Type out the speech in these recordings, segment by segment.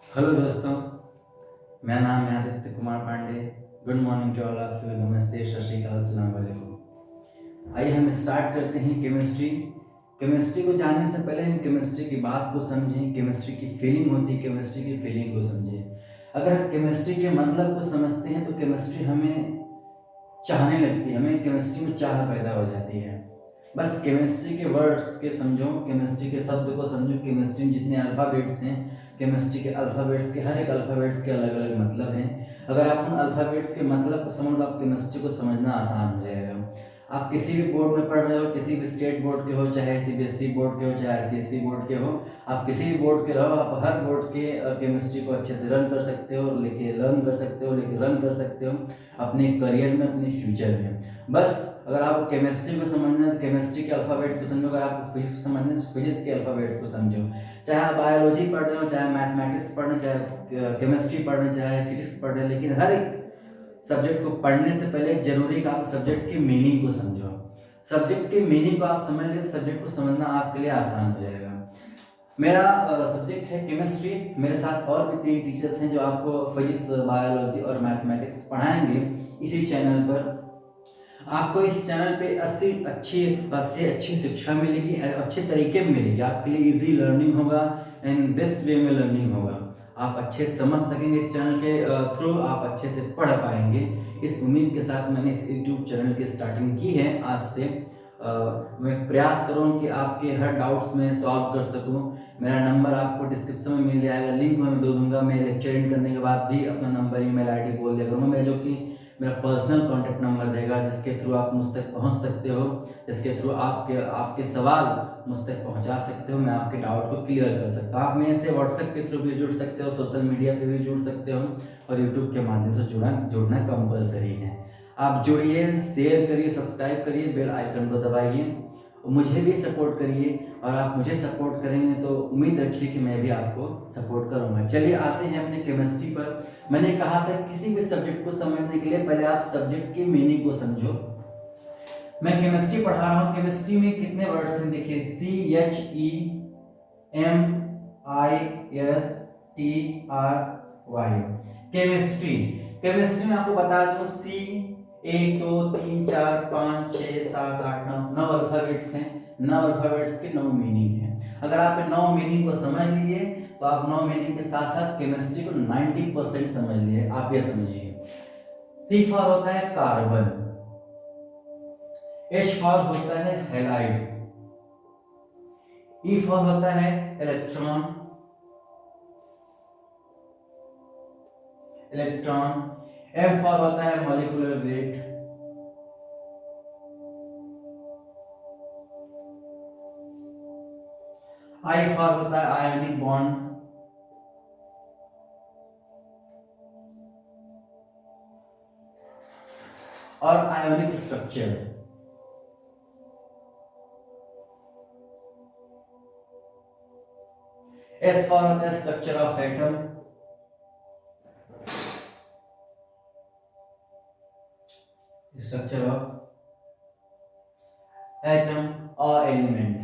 Hello दोस्तों, मेरा नाम है Aditya Kumar Pandey. Good morning to all of you. नमस्ते, सत श्री अकाल, अस्सलाम वालेकुम। आइए हम स्टार्ट करते हैं केमिस्ट्री। केमिस्ट्री को जानने से पहले हम केमिस्ट्री की बात को समझें, केमिस्ट्री की फीलिंग होती है, केमिस्ट्री की फीलिंग को समझें। अगर हम केमिस्ट्री के मतलब को समझते हैं तो केमिस्ट्री हमें चाहने लगती है, हमें केमिस्ट्री में चाह पैदा हो जाती है। बस केमिस्ट्री के वर्ड्स के समझो, केमिस्ट्री के शब्द को समझो। केमिस्ट्री में जितने अल्फ़ाबेट्स हैं, केमिस्ट्री के अल्फ़ाबेट्स के हर एक अल्फ़ाबेट्स के अलग अलग मतलब हैं। अगर आप उन अल्फ़ाबेट्स के मतलब को समझो तो आप केमिस्ट्री को समझना आसान हो जाएगा। आप किसी भी बोर्ड में पढ़ रहे हो, किसी भी स्टेट बोर्ड के हो, चाहे सीबीएसई बोर्ड के हो, चाहे आईसीएसई बोर्ड के हो, आप किसी भी बोर्ड के रहो, आप हर बोर्ड के केमिस्ट्री को अच्छे से रन कर सकते हो, लेके लर्न कर सकते हो, लेके रन कर सकते हो अपने करियर में, अपने फ्यूचर में। बस अगर आपको केमिस्ट्री को समझना है तो केमिस्ट्री के अल्फ़ाबेट्स को समझो, अगर आपको फिजिक्स को समझना है तो फिजिक्स के अल्फ़ाबेट्स को समझो। चाहे आप बायोलॉजी पढ़ रहे हो, चाहे मैथमेटिक्स पढ़ रहे हो, चाहे केमिस्ट्री पढ़ रहे हो, चाहे फिजिक्स पढ़ रहे हो, लेकिन हर एक सब्जेक्ट को पढ़ने से पहले जरूरी कि आप सब्जेक्ट के मीनिंग को समझो। सब्जेक्ट के मीनिंग को आप समझ ले तो सब्जेक्ट को समझना आपके लिए आसान हो जाएगा। मेरा सब्जेक्ट है केमिस्ट्री। मेरे साथ और भी 3 टीचर्स हैं जो आपको फिजिक्स, बायोलॉजी और मैथमेटिक्स पढ़ाएंगे इसी चैनल पर। आपको इस चैनल पे अच्छी शिक्षा मिलेगी, अच्छे तरीके में मिलेगी, आपके लिए इजी लर्निंग होगा एंड बेस्ट वे में लर्निंग होगा। आप अच्छे समझ सकेंगे इस चैनल के थ्रू, आप अच्छे से पढ़ पाएंगे। इस उम्मीद के साथ मैंने इस यूट्यूब चैनल की स्टार्टिंग की है आज से। मैं प्रयास करूँ कि आपके हर डाउट्स में सॉल्व कर सकूँ। मेरा नंबर आपको डिस्क्रिप्शन में मिल जाएगा, लिंक मैं दे दूंगा। मैं लेक्चर एंड करने के बाद भी अपना नंबर, ईमेल आईडी बोल दिया करूँगा मैं, जो कि मेरा पर्सनल कॉन्टैक्ट नंबर रहेगा, जिसके थ्रू आप मुझ तक पहुंच सकते हो, जिसके थ्रू आपके सवाल मुझ तक पहुंचा सकते हो। मैं आपके डाउट को क्लियर कर सकता हूँ। आप मेरे से व्हाट्सएप के थ्रू भी जुड़ सकते हो, सोशल मीडिया पे भी जुड़ सकते हो, और यूट्यूब के माध्यम से जुड़ना कंपलसरी है। आप जुड़िए, शेयर करिए, सब्सक्राइब करिए, बेल आइकन को दबाइए, मुझे भी सपोर्ट करिए। और आप मुझे सपोर्ट करेंगे तो उम्मीद रखिए कि मैं भी आपको सपोर्ट करूंगा। चलिए आते हैं अपने केमिस्ट्री पर। मैंने कहा था किसी भी सब्जेक्ट को समझने के लिए पहले आप सब्जेक्ट की मीनिंग को समझो। मैं केमिस्ट्री पढ़ा रहा हूँ, केमिस्ट्री में कितने वर्ड्स हैं देखिए, CHEMISTRY। केमिस्ट्री, केमिस्ट्री में आपको बता दूं, सी 1 2 3 4 5 6 7 8 9 9 अल्फाबेट्स हैं। 9 अल्फाबेट्स के 9 मीनिंग हैं। अगर आप 9 मीनिंग को समझ लिए तो आप 9 मीनिंग के साथ साथ केमिस्ट्री को 90% समझ लिए। आप ये समझिए, सी फॉर होता है कार्बन, एच फॉर होता है हैलाइड, ई फॉर होता है इलेक्ट्रॉन, एम फॉर होता है मॉलिक्यूलर वेट, आई फॉर होता है आयोनिक बॉन्ड, और आयोनिक स्ट्रक्चर। एस फॉर होता है structure of atom, structure of atom और एलिमेंट।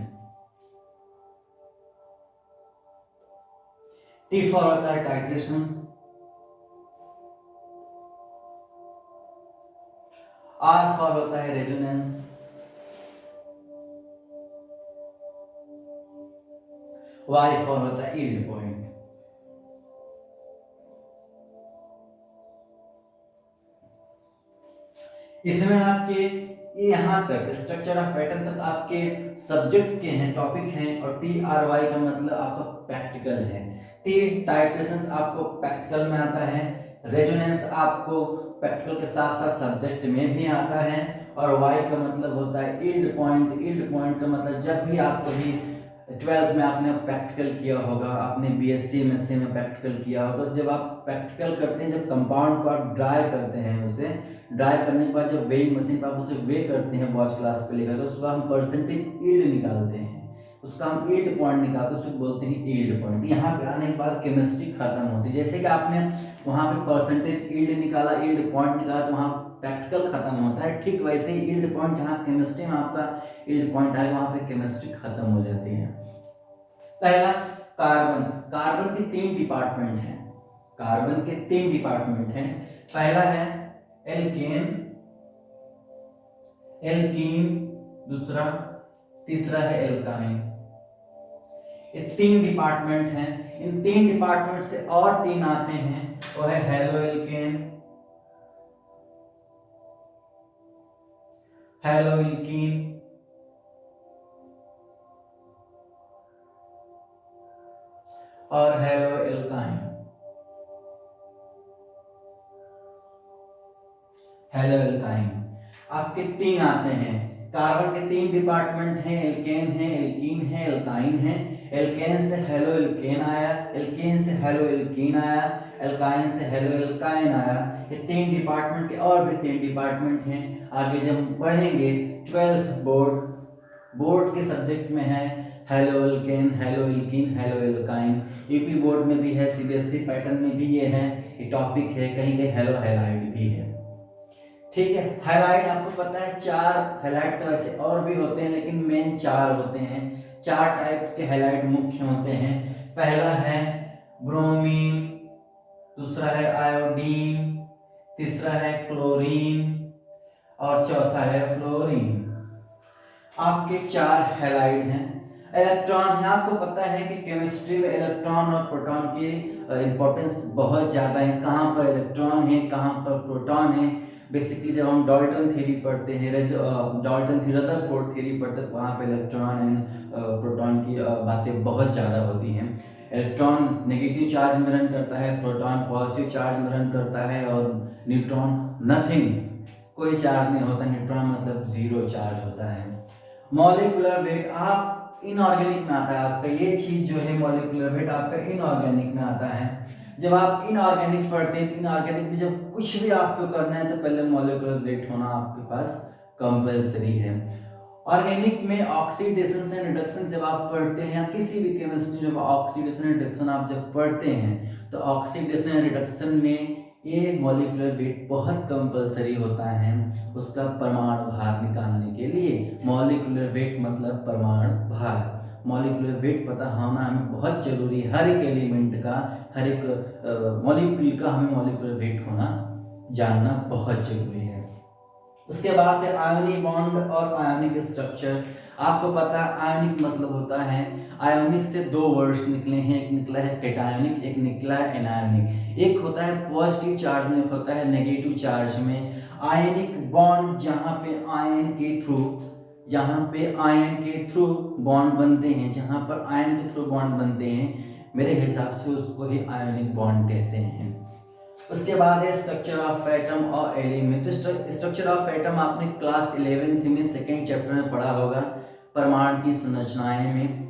टी फॉर होता है टाइट्रेशंस, आर फॉर होता है रेजोनेंस, वाई फॉर होता है यील्ड पॉइंट। इसमें आपके यहाँ तक स्ट्रक्चर ऑफ एटम तक आपके सब्जेक्ट के हैं, टॉपिक हैं, और TRY का मतलब आपका प्रैक्टिकल है। टी टाइट्रेशंस आपको प्रैक्टिकल में आता है, रेजोनेंस आपको प्रैक्टिकल के साथ साथ सब्जेक्ट में भी आता है, और वाई का मतलब होता है यील्ड पॉइंट। यील्ड पॉइंट का मतलब जब भी आप कभी 12th में आपने प्रैक्टिकल किया होगा, आपने BSc MSc में प्रैक्टिकल किया होगा, जब आप प्रैक्टिकल करते हैं, जब कंपाउंड को आप ड्राई करते हैं, उसे ड्राई करने के बाद जब वेइंग मशीन पर आप उसे वे करते हैं वॉच क्लास पे लेकर, उसका हम परसेंटेज यील्ड निकालते हैं, उसका हम यील्ड पॉइंट निकालते हैं, उसको बोलते हैं यील्ड पॉइंट। यहाँ पे आने के बाद केमिस्ट्री खत्म होती है। जैसे कि आपने वहाँ पे परसेंटेज यील्ड निकाला, यील्ड पॉइंट निकाला, तो वहाँ प्रैक्टिकल खत्म होता है। ठीक वैसे ही यील्ड पॉइंट, जहाँ केमिस्ट्री में आपका यील्ड पॉइंट आएगा वहाँ पे केमिस्ट्री खत्म हो जाती है। पहला कार्बन, कार्बन के 3 डिपार्टमेंट हैं, कार्बन के 3 डिपार्टमेंट हैं। पहला है एल्केन, एल्कीन, दूसरा, तीसरा है एल्काइन। ये 3 डिपार्टमेंट हैं। इन 3 डिपार्टमेंट से और 3 आते हैं, वो है हेलो एल्केन, हेलो एल्कीन और हेलो एल्काइन। हेलो एल्काइन आपके 3 आते हैं। कार्बन के 3 डिपार्टमेंट हैं, एल्केन है, एल्कीन है, एल्काइन है। एल्केन से हेलो एल्केन आया, एल्केन से हेलो एल्कीन आया, एल्काइन से हेलो एल्काइन आया। ये 3 डिपार्टमेंट के और भी 3 डिपार्टमेंट हैं। आगे जब हम पढ़ेंगे 12th बोर्ड के सब्जेक्ट में है halo alkane, hello alkene, hello alkyne. UP board में भी है, सीबीएसई पैटर्न में भी ये है, ये टॉपिक है। कहीं कहीं हेलो हैलाइड भी है। ठीक है, हाइलाइट आपको पता है 4 हाइलाइट तो वैसे और भी होते हैं, लेकिन मेन 4 होते हैं। 4 टाइप के हाइलाइट मुख्य होते हैं। पहला है ब्रोमीन, दूसरा है आयोडीन, तीसरा है क्लोरीन और चौथा है फ्लोरीन। आपके 4 हैलाइड हैं। इलेक्ट्रॉन है, आपको पता है कि केमिस्ट्री में इलेक्ट्रॉन और प्रोटॉन की इंपॉर्टेंस बहुत ज़्यादा है। कहाँ पर इलेक्ट्रॉन है, कहाँ पर प्रोटॉन है। बेसिकली जब हम डाल्टन थ्योरी पढ़ते हैं, डाल्टन रदरफोर्ड थ्योरी पढ़ते हैं, तो वहाँ पे इलेक्ट्रॉन एंड प्रोटॉन की बातें बहुत ज़्यादा होती हैं। इलेक्ट्रॉन नेगेटिव चार्ज में रन करता है, प्रोटॉन पॉजिटिव चार्ज में रन करता है और न्यूट्रॉन नथिंग, कोई चार्ज नहीं होता। न्यूट्रॉन मतलब 0 चार्ज होता है। मॉलिक्यूलर वेट आप इनऑर्गेनिक में आता है। आपका ये चीज जो है मॉलिक्यूलर वेट आपका इनऑर्गेनिक में आता है। जब आप इनऑर्गेनिक पढ़ते हैं, इनऑर्गेनिक में जब कुछ भी आपको करना है तो पहले मॉलिक्यूलर वेट होना आपके पास कंपल्सरी है। ऑर्गेनिक में ऑक्सीडेशन से रिडक्शन जब आप पढ़ते हैं, या किसी भी केमिस्ट्री में ऑक्सीडेशन रिडक्शन आप जब पढ़ते हैं, तो ऑक्सीडेशन रिडक्शन में ये मॉलिक्यूलर वेट बहुत कंपल्सरी होता है उसका परमाणु भार निकालने के लिए। मॉलिक्यूलर वेट मतलब परमाणु भार। मॉलिक्यूलर वेट पता होना हमें बहुत जरूरी है। हर एक एलिमेंट का, हर एक मॉलिक्यूल का हमें मॉलिक्यूलर वेट होना जानना बहुत जरूरी है। उसके बाद है आयोनिक बॉन्ड और आयोनिक स्ट्रक्चर। आपको पता है आयोनिक मतलब होता है, आयोनिक से 2 वर्ड्स निकले हैं, एक निकला है कैटायोनिक, एक निकला है एनायोनिक। एक होता है पॉजिटिव चार्ज में, एक होता है नेगेटिव चार्ज में। आयनिक बॉन्ड जहाँ पे आयन के थ्रू, जहाँ पे आयन के थ्रू बॉन्ड बनते हैं, जहाँ पर आयन के थ्रू बॉन्ड बनते हैं, मेरे हिसाब से उसको ही आयोनिक बॉन्ड कहते हैं। उसके बाद है स्ट्रक्चर ऑफ एटम और एलिमेंट। स्ट्रक्चर ऑफ एटम आपने क्लास 11th में 2nd चैप्टर में पढ़ा होगा, परमाणु की संरचनाएं में।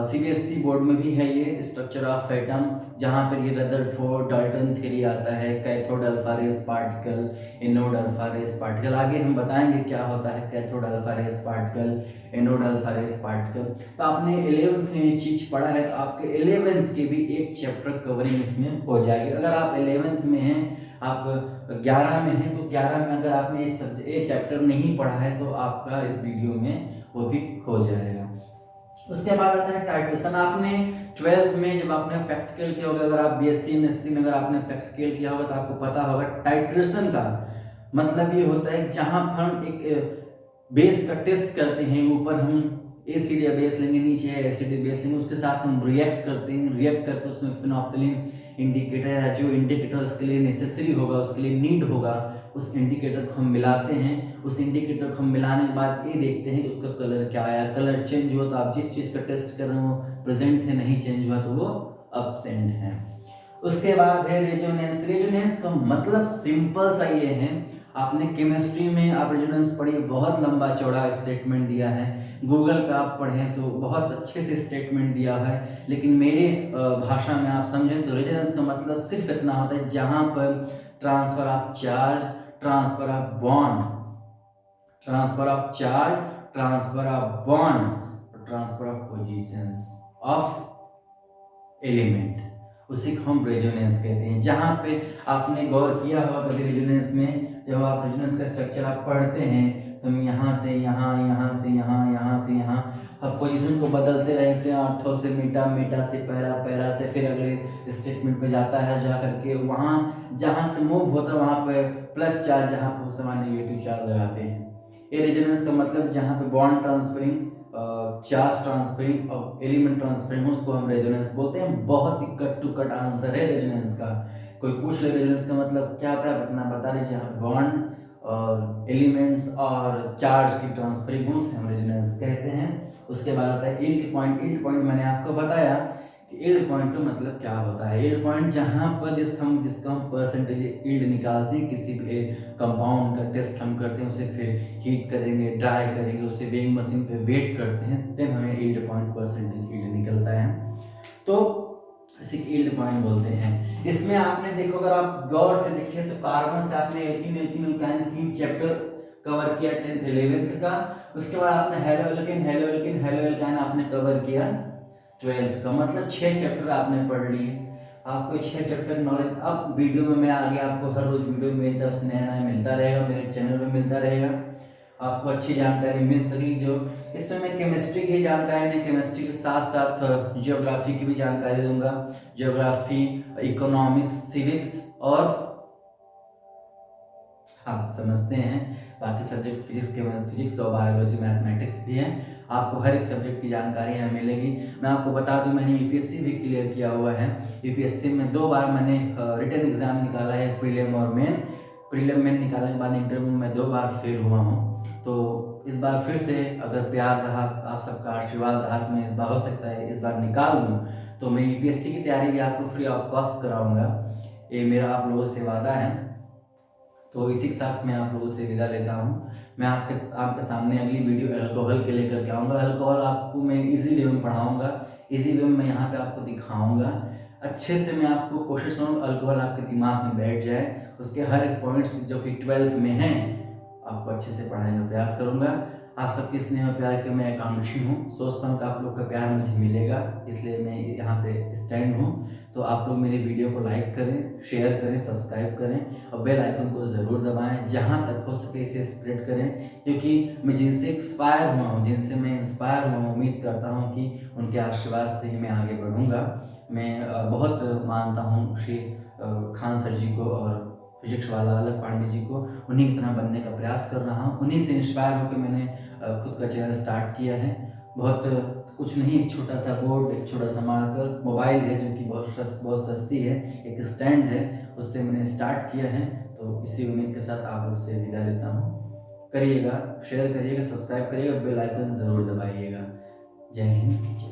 सीबीएसई बोर्ड में भी है ये स्ट्रक्चर ऑफ एटम, जहाँ पर ये रदरफोर्ड डाल्टन थ्योरी आता है, cathode alpha rays particle, anode alpha rays particle. आगे हम बताएंगे क्या होता है cathode alpha rays particle, anode alpha rays particle. तो आपने 11th में ये चीज पढ़ा है, तो आपके 11th के भी एक चैप्टर कवरिंग इसमें हो जाएगी। अगर आप 11th में हैं, आप 11 में हैं, तो 11 में अगर आपने ये चैप्टर नहीं पढ़ा है तो आपका इस वीडियो में वो भी हो जाएगा। उसके बाद आता है टाइट्रेशन। आपने 12th में जब आपने प्रैक्टिकल किया होगा, अगर आप बीएससी एमएससी में अगर आपने प्रैक्टिकल किया होगा तो आपको पता होगा टाइट्रेशन का मतलब ये होता है जहां पर हम एक बेस का टेस्ट करते हैं, ऊपर हम एसिड या बेस लेंगे, नीचे एसिड या बेस लेंगे, उसके साथ हम रिएक्ट करते हैं, रिएक्ट करके उसमें फिनोप्थलीन इंडिकेटर या जो इंडिकेटर उसके लिए नेसेसरी होगा, उसके लिए नीड होगा, उस इंडिकेटर को हम मिलाते हैं। उस इंडिकेटर को हम मिलाने के बाद ये देखते हैं कि उसका कलर क्या आया। कलर चेंज हुआ तो आप जिस चीज़ का टेस्ट कर रहे हो प्रेजेंट है, नहीं चेंज हुआ तो वो अब्सेंट है। उसके बाद है रेजोनेंस। रेजोनेंस का मतलब सिंपल सा ये है, आपने केमिस्ट्री में आप रेजोनेंस पढ़ी, बहुत लंबा चौड़ा स्टेटमेंट दिया है, गूगल पे आप पढ़ें तो बहुत अच्छे से स्टेटमेंट दिया है, लेकिन मेरे भाषा में आप समझें तो रेजोनेंस का मतलब सिर्फ इतना होता है जहां पर transfer of charge, transfer of bond, transfer of charge, transfer of bond, transfer of positions of element, उसी को हम रेजोनेंस कहते हैं। जहां पे आपने गौर किया होगा कभी रेजोनेंस में, जब आप रेजोनेंस का स्ट्रक्चर आप पढ़ते हैं तुम यहाँ से यहाँ, यहाँ से यहाँ, यहाँ से यहाँ, अब पोजीशन को बदलते रहते हैं। ऑर्थो से मीटा, मीटा से पैरा, पैरा से फिर अगले स्टेटमेंट पे जाता है, जा करके वहाँ जहाँ से मूव होता है वहाँ पे प्लस चार्ज, जहाँ पे उस समय नेगेटिव चार्ज लगाते हैं। ये रेजोनेंस का मतलब जहाँ पे बॉन्ड ट्रांसफरिंग, चार्ज ट्रांसफरिंग और एलिमेंट ट्रांसफरिंग, उसको हम रेजोनेंस बोलते हैं। बहुत ही कट टू कट आंसर है रेजोनेंस का। कोई पूछ ले रेजोनेंस का मतलब क्या होता है, इतना बता दीजिए। यहाँ बॉन्ड और एलिमेंट्स और चार्ज की ट्रांसफरिंग हो, उसे हम रेजोनेंस कहते हैं। उसके बाद आता है यील्ड पॉइंट। यील्ड पॉइंट मैंने आपको बताया कि यील्ड पॉइंट का मतलब क्या होता है। यील्ड पॉइंट जहाँ पर जिसका हम परसेंटेज यील्ड निकालते हैं, किसी भी कंपाउंड का टेस्ट हम करते हैं, उसे फिर हीट करेंगे, ड्राई करेंगे, उसे वेइंग मशीन पे वेट करते हैं, देन हमें यील्ड पॉइंट परसेंटेज यील्ड निकलता है। तो इसे यील्ड पॉइंट बोलते हैं। इसमें आपने देखो, अगर आप गौर से देखिए तो कार्बन से आपने एल्कीन एल्काइन 3 चैप्टर कवर किया 10th 11th का। उसके बाद आपने हेलो एल्काइन आपने कवर किया 12th का। मतलब 6 चैप्टर आपने पढ़ लिए। आपको 6 चैप्टर नॉलेज अब वीडियो में मैं आगे आपको हर रोज वीडियो मेरी तरफ से नया नया मिलता रहेगा, मेरे चैनल पे मिलता रहेगा। आपको अच्छी जानकारी मिल सकेगी। जो इसमें मैं केमिस्ट्री की जानकारी नहीं, केमिस्ट्री के साथ साथ जियोग्राफी की भी जानकारी दूंगा। जियोग्राफी, इकोनॉमिक्स, सिविक्स और आप समझते हैं बाकी सब्जेक्ट फिजिक्स और बायोलॉजी, मैथमेटिक्स भी हैं। आपको हर एक सब्जेक्ट की जानकारी यहाँ मिलेगी। मैं आपको बता दूं, मैंने यूपीएससी भी क्लियर किया हुआ है। यूपीएससी में 2 बार मैंने रिटन एग्जाम निकाला है, प्रीलिम और मेन। प्रीलिम मेन निकालने के बाद इंटरव्यू में 2 बार फेल हुआ हूँ। तो इस बार फिर से अगर प्यार रहा, आप सबका आशीर्वाद रहा तो मैं इस बार हो सकता है इस बार निकाल लूँ। तो मैं यूपीएससी की तैयारी भी आपको फ्री ऑफ कॉस्ट कराऊंगा, ये मेरा आप लोगों से वादा है। तो इसी के साथ मैं आप लोगों से विदा लेता हूँ। मैं आपके सामने अगली वीडियो अल्कोहल के लेकर के आऊँगा। अल्कोहल आपको मैं इजी वे में पढ़ाऊँगा, इजी वे में मैं यहाँ पे आपको दिखाऊँगा। अच्छे से मैं आपको कोशिश करूँगा अल्कोहल आपके दिमाग में बैठ जाए। उसके हर एक पॉइंट्स जो कि 12th में हैं आपको अच्छे से पढ़ाने का प्रयास करूँगा। आप सबके स्नेह और प्यार के मैं आकांक्षी हूँ। सोचता हूँ कि आप लोग का प्यार मुझे मिलेगा, इसलिए मैं यहाँ पे स्टैंड हूँ। तो आप लोग मेरी वीडियो को लाइक करें, शेयर करें, सब्सक्राइब करें और बेल आइकन को ज़रूर दबाएं। जहाँ तक हो सके इसे स्प्रेड करें, क्योंकि मैं जिनसे इंस्पायर हुआ हूँ, उम्मीद करता हूँ कि उनके आशीर्वाद से ही मैं आगे बढ़ूँगा। मैं बहुत मानता हूँ श्री खान सर जी को और फिजिक्स वाला अलग पांडे जी को। उन्हीं की तरह बनने का प्रयास कर रहा हूँ। उन्हीं से इंस्पायर होकर मैंने खुद का चैनल स्टार्ट किया है। बहुत कुछ नहीं, एक छोटा सा बोर्ड, एक छोटा सा मार्कर, मोबाइल है जो कि बहुत सस्ती है, एक स्टैंड है, उससे मैंने स्टार्ट किया है। तो इसी उम्मीद के साथ आप लोग से विदा लेता हूँ। करिएगा, शेयर करिएगा, सब्सक्राइब करिएगा, बेल आइकन ज़रूर दबाइएगा। जय हिंद।